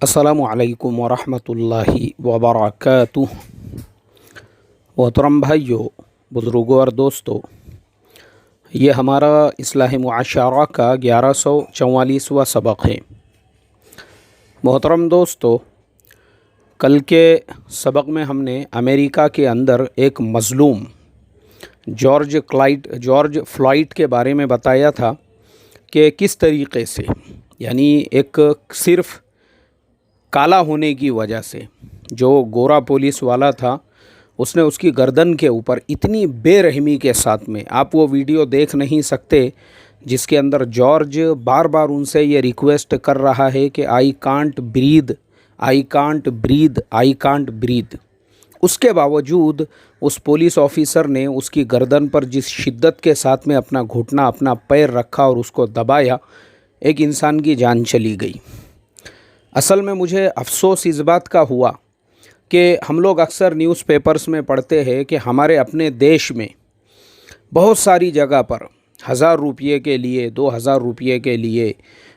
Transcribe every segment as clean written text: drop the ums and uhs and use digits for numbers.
अस्सलामु अलैकुम वरहमतुल्लाहि वबरकातुह। मोहतरम भाइयों, बुज़ुर्गों और दोस्तों, ये हमारा इस्लाह मुआशरा का 1144वां सबक है। मोहतरम दोस्तों, कल के सबक में हमने अमेरिका के अंदर एक मज़लूम जॉर्ज फ्लॉयड के बारे में बताया था कि किस तरीक़े से, यानी एक सिर्फ़ काला होने की वजह से जो गोरा पुलिस वाला था, उसने उसकी गर्दन के ऊपर इतनी बेरहमी के साथ में, आप वो वीडियो देख नहीं सकते जिसके अंदर जॉर्ज बार बार उनसे ये रिक्वेस्ट कर रहा है कि I can't breathe, I can't breathe, I can't breathe. उसके बावजूद उस पुलिस ऑफिसर ने उसकी गर्दन पर जिस शिद्दत के साथ में अपना घुटना, अपना पैर रखा और उसको दबाया, एक इंसान की जान चली गई। असल में मुझे अफ़सोस इस बात का हुआ कि हम लोग अक्सर न्यूज़पेपर्स में पढ़ते हैं कि हमारे अपने देश में बहुत सारी जगह पर 1000 रुपये के लिए, 2000 रुपये के लिए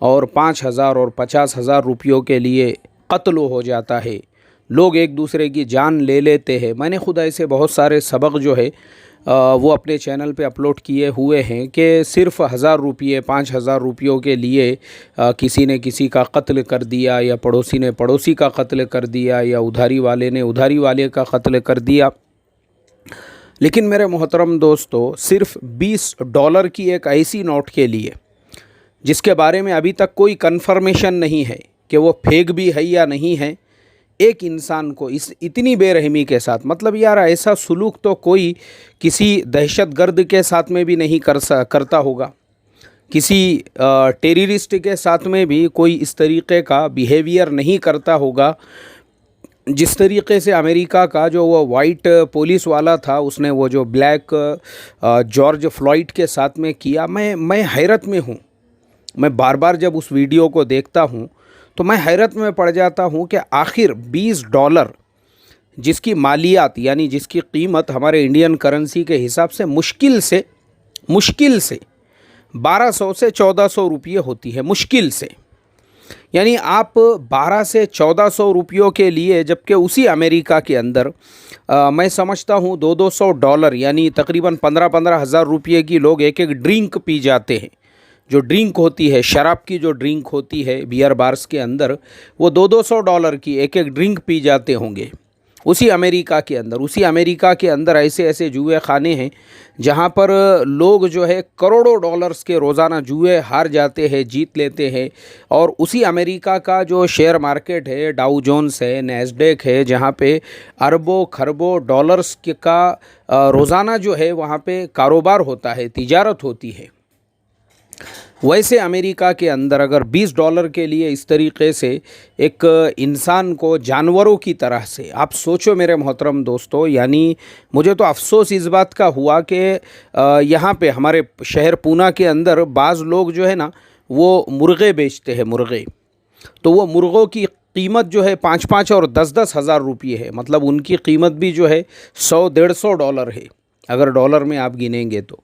और 5000 और 50,000 रुपयों के लिए कत्ल हो जाता है। लोग एक दूसरे की जान ले लेते हैं। मैंने खुद ऐसे बहुत सारे सबक जो है वो अपने चैनल पे अपलोड किए हुए हैं कि सिर्फ़ 1000 रुपये, 5000 रुपयों के लिए किसी ने किसी का कत्ल कर दिया, या पड़ोसी ने पड़ोसी का कत्ल कर दिया, या उधारी वाले ने उधारी वाले का कत्ल कर दिया। लेकिन मेरे मोहतरम दोस्तों, सिर्फ़ $20 की एक ऐसी नोट के लिए, जिसके बारे में अभी तक कोई कन्फर्मेशन नहीं है कि वो फेक भी है या नहीं है, एक इंसान को इस इतनी बेरहमी के साथ, मतलब यार ऐसा सुलूक तो कोई किसी दहशतगर्द के साथ में भी नहीं करता होगा, किसी टेररिस्ट के साथ में भी कोई इस तरीक़े का बिहेवियर नहीं करता होगा जिस तरीक़े से अमेरिका का जो वो वाइट पुलिस वाला था, उसने वो जो ब्लैक जॉर्ज फ्लॉयड के साथ में किया। मैं हैरत में हूँ। मैं बार बार जब उस वीडियो को देखता हूँ तो मैं हैरत में पड़ जाता हूँ कि आखिर $20 जिसकी मालियात, यानी जिसकी कीमत हमारे इंडियन करेंसी के हिसाब से मुश्किल से 1200 से 1400 रुपये होती है, मुश्किल से। यानी आप 12 से 1400 रुपयों के लिए, जबकि उसी अमेरिका के अंदर मैं समझता हूँ $200 यानी तकरीबन 15-15 हज़ार रुपये की लोग एक एक ड्रिंक पी जाते हैं। जो ड्रिंक होती है, शराब की जो ड्रिंक होती है बियर बार्स के अंदर, वो $200 की एक एक ड्रिंक पी जाते होंगे उसी अमेरिका के अंदर। उसी अमेरिका के अंदर ऐसे ऐसे जुए खाने हैं जहां पर लोग जो है करोड़ों डॉलर्स के रोज़ाना जुए हार जाते हैं, जीत लेते हैं। और उसी अमेरिका का जो शेयर मार्केट है, डाउ जोन्स है, नैस्डैक है, जहां पे अरबों खरबों डॉलर्स का रोज़ाना जो है वहां पे कारोबार होता है, तिजारत होती है। वैसे अमेरिका के अंदर अगर $20 के लिए इस तरीक़े से एक इंसान को जानवरों की तरह से, आप सोचो मेरे मोहतरम दोस्तों, यानी मुझे तो अफ़सोस इस बात का हुआ कि यहाँ पे हमारे शहर पूना के अंदर बाज़ लोग जो है ना, वो मुर्गे बेचते हैं, मुर्गे। तो वो मुर्गों की कीमत जो है 5-5 और 10-10 हज़ार रुपये है। मतलब उनकी कीमत भी जो है $100-150 है, अगर डॉलर में आप गिनेंगे तो।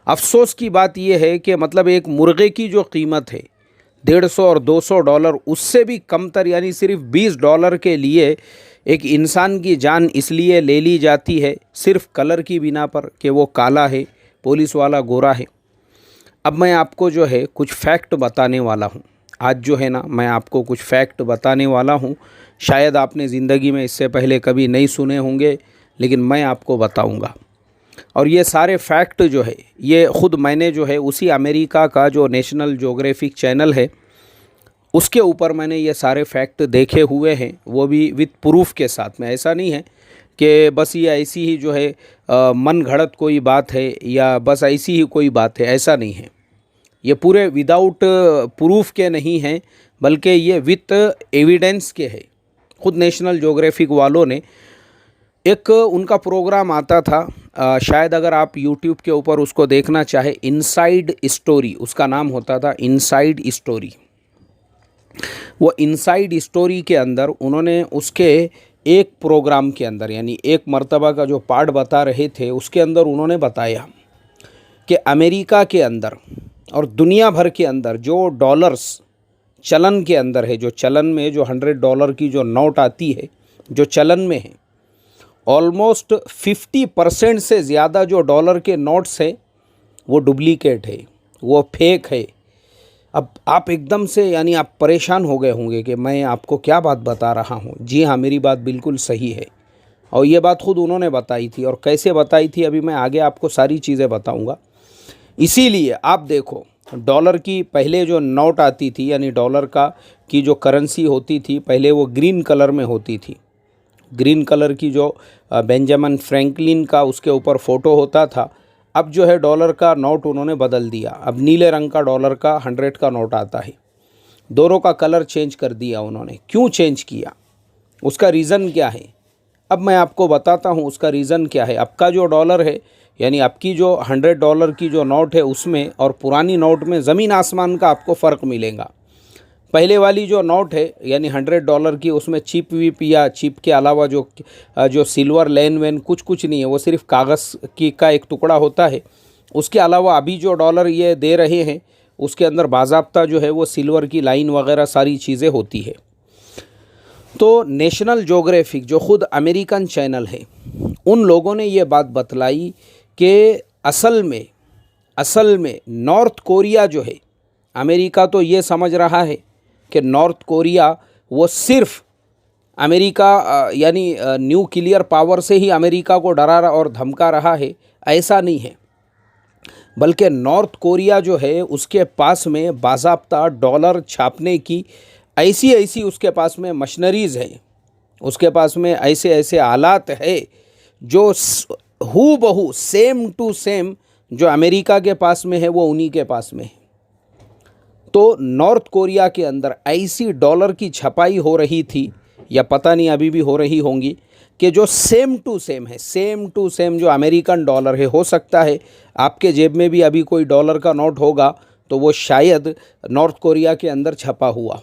अफ़सोस की बात यह है कि मतलब एक मुर्गे की जो कीमत है $150 और $200, उससे भी कमतर, यानी सिर्फ $20 के लिए एक इंसान की जान इसलिए ले ली जाती है सिर्फ कलर की बिना पर कि वो काला है, पुलिस वाला गोरा है। अब मैं आपको जो है कुछ फैक्ट बताने वाला हूँ। आज जो है ना, मैं आपको कुछ फैक्ट बताने वाला हूँ। शायद आपने ज़िंदगी में इससे पहले कभी नहीं सुने होंगे, लेकिन मैं आपको बताऊँगा। और ये सारे फैक्ट जो है, ये ख़ुद मैंने जो है उसी अमेरिका का जो नेशनल ज्योग्राफिक चैनल है, उसके ऊपर मैंने ये सारे फैक्ट देखे हुए हैं, वो भी विद प्रूफ के साथ में। ऐसा नहीं है कि बस ये ऐसी ही जो है मन घड़त कोई बात है या बस ऐसी ही कोई बात है, ऐसा नहीं है। ये पूरे विदाउट प्रूफ के नहीं हैं, बल्कि ये विथ एविडेंस के है। ख़ुद नेशनल ज्योग्राफिक वालों ने एक उनका प्रोग्राम आता था, शायद अगर आप YouTube के ऊपर उसको देखना चाहे, इनसाइड स्टोरी उसका नाम होता था, इनसाइड स्टोरी। वो इनसाइड स्टोरी के अंदर उन्होंने उसके एक प्रोग्राम के अंदर, यानी एक मर्तबा का जो पार्ट बता रहे थे, उसके अंदर उन्होंने बताया कि अमेरिका के अंदर और दुनिया भर के अंदर जो डॉलर्स चलन के अंदर है, जो चलन में जो $100 की जो नोट आती है, जो चलन में है, ऑलमोस्ट 50% से ज़्यादा जो डॉलर के नोट्स हैं वो डुप्लीकेट है, वो फेक है। अब आप एकदम से यानी आप परेशान हो गए होंगे कि मैं आपको क्या बात बता रहा हूँ। जी हाँ, मेरी बात बिल्कुल सही है, और ये बात खुद उन्होंने बताई थी, और कैसे बताई थी अभी मैं आगे आपको सारी चीज़ें बताऊँगा। इसीलिए आप देखो, डॉलर की पहले जो नोट आती थी, यानी डॉलर का की जो करेंसी होती थी पहले, वो ग्रीन कलर में होती थी। ग्रीन कलर की जो बेंजामिन फ्रैंकलिन का उसके ऊपर फ़ोटो होता था। अब जो है डॉलर का नोट उन्होंने बदल दिया, अब नीले रंग का डॉलर का 100 का नोट आता है। दोनों का कलर चेंज कर दिया उन्होंने। क्यों चेंज किया, उसका रीज़न क्या है, अब मैं आपको बताता हूँ उसका रीज़न क्या है। आपका जो डॉलर है, यानी आपकी जो $100 की जो नोट है उसमें और पुरानी नोट में ज़मीन आसमान का आपको फ़र्क मिलेगा। पहले वाली जो नोट है यानी $100 की, उसमें चिप विप या चिप के अलावा जो सिल्वर लेन वेन कुछ नहीं है, वो सिर्फ कागज़ की का एक टुकड़ा होता है। उसके अलावा अभी जो डॉलर ये दे रहे हैं उसके अंदर बाज़ाब्ता जो है वो सिल्वर की लाइन वगैरह सारी चीज़ें होती है। तो नेशनल ज्योग्राफिक जो ख़ुद अमेरिकन चैनल है, उन लोगों ने ये बात बतलाई कि असल में नॉर्थ कोरिया जो है, अमेरिका तो ये समझ रहा है कि नॉर्थ कोरिया वो सिर्फ अमेरिका यानी न्यूक्लियर पावर से ही अमेरिका को डरा और धमका रहा है, ऐसा नहीं है। बल्कि नॉर्थ कोरिया जो है उसके पास में बाज़ाब्ता डॉलर छापने की ऐसी उसके पास में मशीनरीज़ है, उसके पास में ऐसे आलात है जो हूबहू सेम टू सेम जो अमेरिका के पास में है वो उन्हीं के पास में है। तो नॉर्थ कोरिया के अंदर ऐसी डॉलर की छपाई हो रही थी, या पता नहीं अभी भी हो रही होंगी, कि जो सेम टू सेम जो अमेरिकन डॉलर है, हो सकता है आपके जेब में भी अभी कोई डॉलर का नोट होगा तो वो शायद नॉर्थ कोरिया के अंदर छपा हुआ।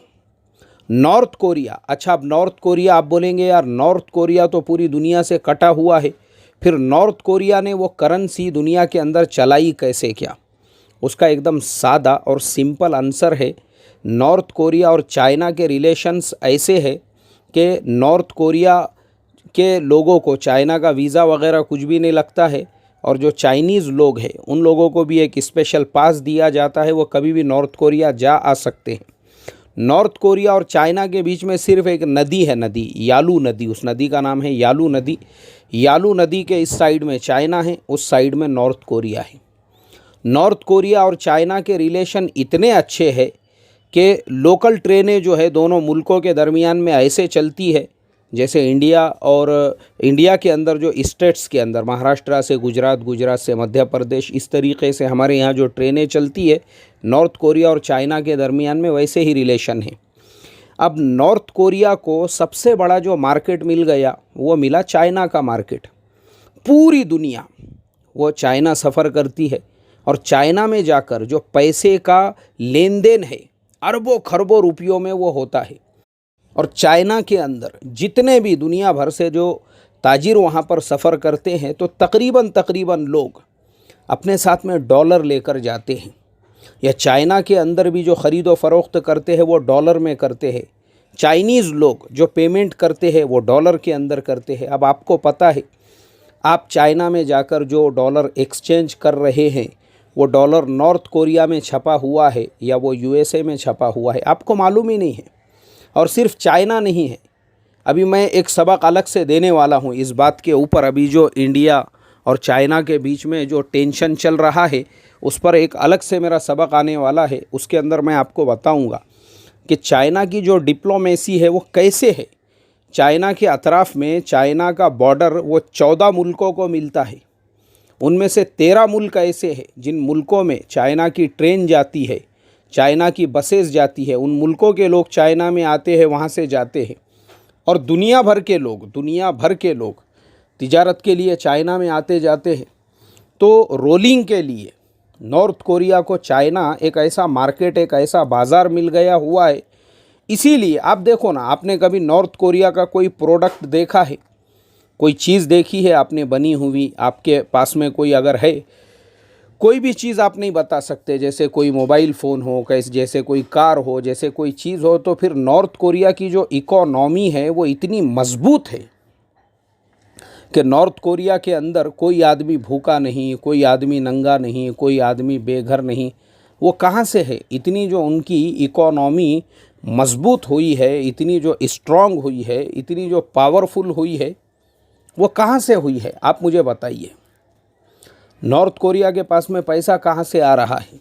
नॉर्थ कोरिया, अच्छा अब नॉर्थ कोरिया आप बोलेंगे यार नॉर्थ कोरिया तो पूरी दुनिया से कटा हुआ है, फिर नॉर्थ कोरिया ने वो करेंसी दुनिया के अंदर चलाई कैसे क्या? उसका एकदम सादा और सिंपल आंसर है, नॉर्थ कोरिया और चाइना के रिलेशंस ऐसे है कि नॉर्थ कोरिया के लोगों को चाइना का वीज़ा वगैरह कुछ भी नहीं लगता है, और जो चाइनीज़ लोग हैं उन लोगों को भी एक स्पेशल पास दिया जाता है, वो कभी भी नॉर्थ कोरिया जा आ सकते हैं। नॉर्थ कोरिया और चाइना के बीच में सिर्फ एक नदी है, यालू नदी, उस नदी का नाम है यालू नदी। यालू नदी के इस साइड में चाइना है, उस साइड में नॉर्थ कोरिया है। नॉर्थ कोरिया और चाइना के रिलेशन इतने अच्छे हैं कि लोकल ट्रेनें जो है दोनों मुल्कों के दरमियान में ऐसे चलती है जैसे इंडिया के अंदर जो स्टेट्स के अंदर महाराष्ट्र से गुजरात से मध्य प्रदेश, इस तरीके से हमारे यहाँ जो ट्रेनें चलती है नॉर्थ कोरिया और चाइना के दरमियान में वैसे ही रिलेशन है। अब नॉर्थ कोरिया को सबसे बड़ा जो मार्केट मिल गया वो मिला चाइना का मार्केट। पूरी दुनिया वो चाइना सफ़र करती है, और चाइना में जाकर जो पैसे का लेन देन है अरबों खरबों रुपयों में वो होता है। और चाइना के अंदर जितने भी दुनिया भर से जो ताजिर वहाँ पर सफ़र करते हैं तो तकरीबन लोग अपने साथ में डॉलर लेकर जाते हैं, या चाइना के अंदर भी जो ख़रीद व फ़रोख्त करते हैं वो डॉलर में करते हैं। चाइनीज़ लोग जो पेमेंट करते हैं वो डॉलर के अंदर करते हैं। अब आपको पता है, आप चाइना में जाकर जो डॉलर एक्सचेंज कर रहे हैं वो डॉलर नॉर्थ कोरिया में छपा हुआ है या वो यूएसए में छपा हुआ है, आपको मालूम ही नहीं है। और सिर्फ चाइना नहीं है, अभी मैं एक सबक अलग से देने वाला हूँ इस बात के ऊपर। अभी जो इंडिया और चाइना के बीच में जो टेंशन चल रहा है उस पर एक अलग से मेरा सबक आने वाला है, उसके अंदर मैं आपको बताऊँगा कि चाइना की जो डिप्लोमेसी है वो कैसे है। चाइना के अतराफ़ में चाइना का बॉर्डर वो 14 मुल्कों को मिलता है, उनमें से 13 मुल्क ऐसे हैं जिन मुल्कों में चाइना की ट्रेन जाती है, चाइना की बसेस जाती है। उन मुल्कों के लोग चाइना में आते हैं, वहाँ से जाते हैं, और दुनिया भर के लोग तिजारत के लिए चाइना में आते जाते हैं। तो रोलिंग के लिए नॉर्थ कोरिया को चाइना एक ऐसा मार्केट, एक ऐसा बाज़ार मिल गया हुआ है। इसीलिए आप देखो ना, आपने कभी नॉर्थ कोरिया का कोई प्रोडक्ट देखा है, कोई चीज़ देखी है आपने बनी हुई, आपके पास में कोई अगर है कोई भी चीज़ आप नहीं बता सकते, जैसे कोई मोबाइल फ़ोन हो, कैसे जैसे कोई कार हो, जैसे कोई चीज़ हो, तो फिर नॉर्थ कोरिया की जो इकोनॉमी है वो इतनी मजबूत है कि नॉर्थ कोरिया के अंदर कोई आदमी भूखा नहीं, कोई आदमी नंगा नहीं, कोई आदमी बेघर नहीं। वो कहाँ से है? इतनी जो उनकी इकोनॉमी मजबूत हुई है, इतनी जो स्ट्रांग हुई है, इतनी जो पावरफुल हुई है, वो कहाँ से हुई है? आप मुझे बताइए। नॉर्थ कोरिया के पास में पैसा कहाँ से आ रहा है?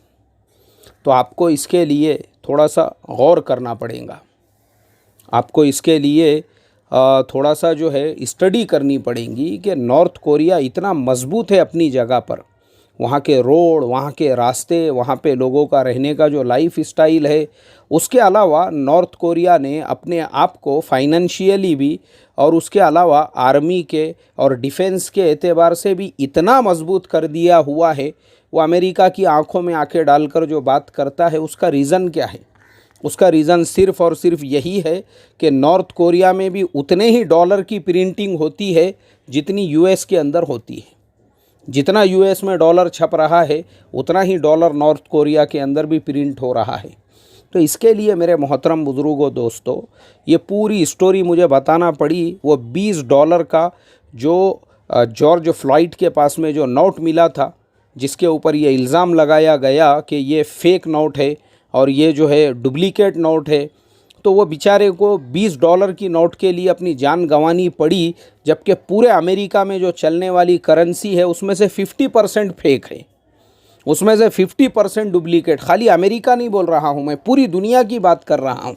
तो आपको इसके लिए थोड़ा सा गौर करना पड़ेगा। आपको इसके लिए थोड़ा सा जो है स्टडी करनी पड़ेगी कि नॉर्थ कोरिया इतना मजबूत है अपनी जगह पर। वहाँ के रोड, वहाँ के रास्ते, वहाँ पे लोगों का रहने का जो लाइफ स्टाइल है, उसके अलावा नॉर्थ कोरिया ने अपने आप को फाइनेंशियली भी और उसके अलावा आर्मी के और डिफेंस के एतबार से भी इतना मजबूत कर दिया हुआ है। वो अमेरिका की आंखों में आंखें डालकर जो बात करता है, उसका रीज़न क्या है? उसका रीज़न सिर्फ़ और सिर्फ यही है कि नॉर्थ कोरिया में भी उतने ही डॉलर की प्रिंटिंग होती है जितनी यूएस के अंदर होती है। जितना यूएस में डॉलर छप रहा है, उतना ही डॉलर नॉर्थ कोरिया के अंदर भी प्रिंट हो रहा है। तो इसके लिए मेरे मोहतरम बुज़ुर्गों, दोस्तों, ये पूरी स्टोरी मुझे बताना पड़ी। वो $20 का जो जॉर्ज फ्लॉयड के पास में जो नोट मिला था, जिसके ऊपर ये इल्ज़ाम लगाया गया कि ये फेक नोट है और ये जो है डुप्लीकेट नोट है, तो वो बेचारे को $20 की नोट के लिए अपनी जान गंवानी पड़ी, जबकि पूरे अमेरिका में जो चलने वाली करेंसी है उसमें से 50% फेक है, उसमें से 50% डुप्लीकेट। खाली अमेरिका नहीं बोल रहा हूँ मैं, पूरी दुनिया की बात कर रहा हूँ,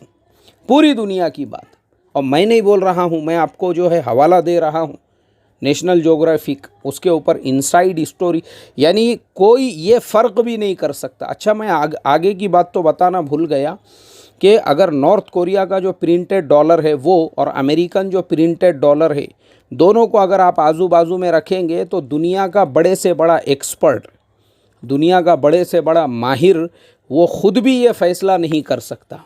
पूरी दुनिया की बात। और मैं नहीं बोल रहा हूँ, मैं आपको जो है हवाला दे रहा हूँ नेशनल ज्योग्राफिक, उसके ऊपर इनसाइड स्टोरी। यानी कोई ये फ़र्क भी नहीं कर सकता। अच्छा, मैं आगे की बात तो बताना भूल गया कि अगर नॉर्थ कोरिया का जो प्रिंटेड डॉलर है वो और अमेरिकन जो प्रिंटेड डॉलर है, दोनों को अगर आप आजू बाजू में रखेंगे तो दुनिया का बड़े से बड़ा एक्सपर्ट, दुनिया का बड़े से बड़ा माहिर, वो ख़ुद भी ये फ़ैसला नहीं कर सकता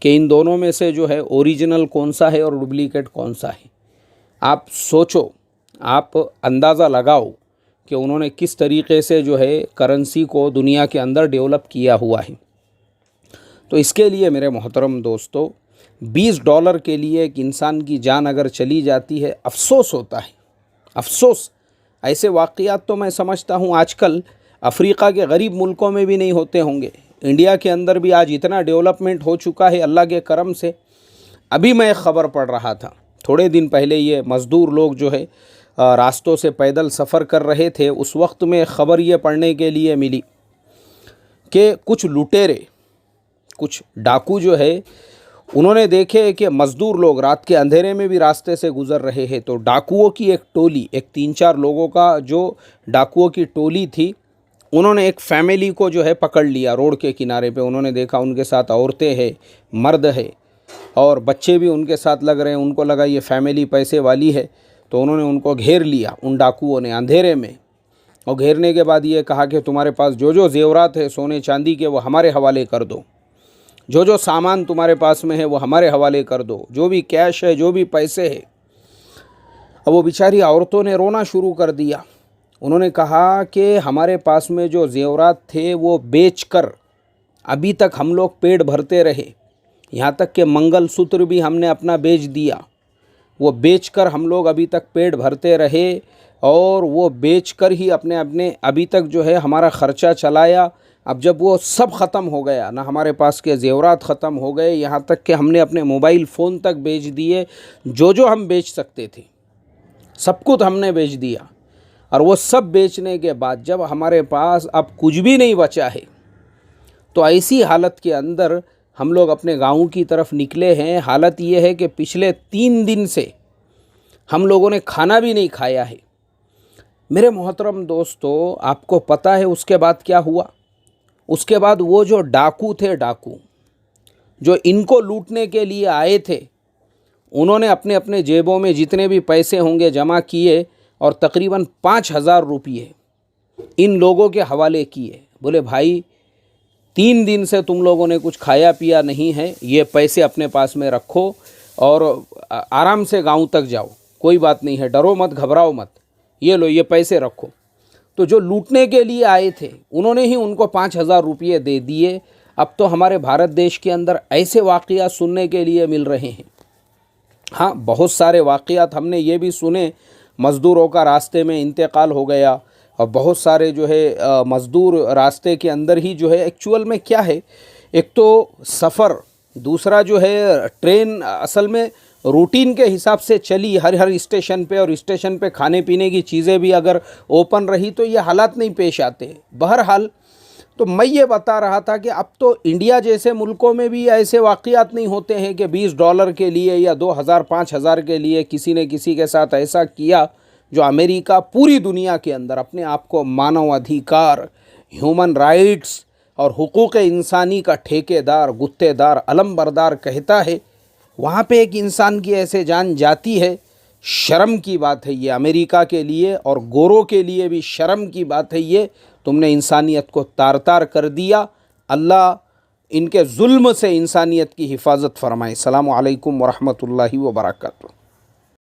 कि इन दोनों में से जो है ओरिजिनल कौन सा है और डुप्लीकेट कौन सा है। आप सोचो, आप अंदाज़ा लगाओ कि उन्होंने किस तरीक़े से जो है करेंसी को दुनिया के अंदर डेवलप किया हुआ है। तो इसके लिए मेरे मोहतरम दोस्तों, $20 के लिए एक इंसान की जान अगर चली जाती है, अफ़सोस होता है, अफ़सोस। ऐसे वाक़यात तो मैं समझता हूँ आजकल अफ्रीका के गरीब मुल्कों में भी नहीं होते होंगे। इंडिया के अंदर भी आज इतना डेवलपमेंट हो चुका है अल्लाह के करम से। अभी मैं एक ख़बर पढ़ रहा था थोड़े दिन पहले, ये मज़दूर लोग जो है रास्तों से पैदल सफ़र कर रहे थे, उस वक्त में ख़बर ये पढ़ने के लिए मिली कि कुछ लुटेरे, कुछ डाकू जो है, उन्होंने देखे कि मज़दूर लोग रात के अंधेरे में भी रास्ते से गुज़र रहे हैं। तो डाकुओं की एक टोली, एक 3-4 लोगों का जो डाकुओं की टोली थी, उन्होंने एक फैमिली को जो है पकड़ लिया रोड के किनारे पे। उन्होंने देखा उनके साथ औरतें हैं, मर्द है और बच्चे भी उनके साथ लग रहे हैं। उनको लगा ये फैमिली पैसे वाली है, तो उन्होंने उनको घेर लिया, उन डाकुओं ने, अंधेरे में। और घेरने के बाद ये कहा कि तुम्हारे पास जो जो जेवरात है सोने चांदी के, वो हमारे हवाले कर दो, जो जो सामान तुम्हारे पास में है वो हमारे हवाले कर दो, जो भी कैश है, जो भी पैसे है। अब वो बेचारी औरतों ने रोना शुरू कर दिया। उन्होंने कहा कि हमारे पास में जो जेवरात थे वो बेचकर अभी तक हम लोग पेट भरते रहे, यहाँ तक कि मंगलसूत्र भी हमने अपना बेच दिया। वो बेचकर हम लोग अभी तक पेट भरते रहे और वो बेचकर ही अपने अभी तक जो है हमारा ख़र्चा चलाया। अब जब वो सब ख़त्म हो गया ना, हमारे पास के जेवरात ख़त्म हो गए, यहाँ तक कि हमने अपने मोबाइल फ़ोन तक बेच दिए, जो जो हम बेच सकते थे सब कुछ हमने बेच दिया। और वो सब बेचने के बाद जब हमारे पास अब कुछ भी नहीं बचा है, तो ऐसी हालत के अंदर हम लोग अपने गाँव की तरफ निकले हैं। हालत ये है कि पिछले 3 दिन से हम लोगों ने खाना भी नहीं खाया है। मेरे मोहतरम दोस्तों, आपको पता है उसके बाद क्या हुआ? उसके बाद वो जो डाकू थे, डाकू जो इनको लूटने के लिए आए थे, उन्होंने अपने अपने जेबों में जितने भी पैसे होंगे जमा किए और तकरीबन 5,000 रुपये इन लोगों के हवाले किए। बोले भाई 3 दिन से तुम लोगों ने कुछ खाया पिया नहीं है, ये पैसे अपने पास में रखो और आराम से गांव तक जाओ, कोई बात नहीं है, डरो मत, घबराओ मत, ये लो ये पैसे रखो। तो जो लूटने के लिए आए थे उन्होंने ही उनको 5,000 रुपये दे दिए। अब तो हमारे भारत देश के अंदर ऐसे वाक़यात सुनने के लिए मिल रहे हैं। हाँ, बहुत सारे वाक़यात हमने ये भी सुने, मज़दूरों का रास्ते में इंतकाल हो गया, और बहुत सारे जो है मज़दूर रास्ते के अंदर ही जो है, एक्चुअल में क्या है, एक तो सफ़र, दूसरा जो है ट्रेन असल में रूटीन के हिसाब से चली हर स्टेशन पे, और स्टेशन पे खाने पीने की चीज़ें भी अगर ओपन रही तो ये हालात नहीं पेश आते। बहरहाल, तो मैं ये बता रहा था कि अब तो इंडिया जैसे मुल्कों में भी ऐसे वाक़यात नहीं होते हैं कि $20 के लिए या 2,000 5,000 के लिए किसी ने किसी के साथ ऐसा किया। जो अमेरिका पूरी दुनिया के अंदर अपने आप को मानव अधिकार, ह्यूमन राइट्स और हुकूक इंसानी का ठेकेदार, गुत्तेदार, अलमबरदार कहता है, वहाँ पे एक इंसान की ऐसे जान जाती है। शर्म की बात है ये अमेरिका के लिए, और गोरों के लिए भी शर्म की बात है ये। तुमने इंसानियत को तार तार कर दिया। अल्लाह इनके जुल्म से इंसानियत की हिफाजत फरमाए। अस्सलामु अलैकुम वरहमतुल्लाहि वबरकातुहू।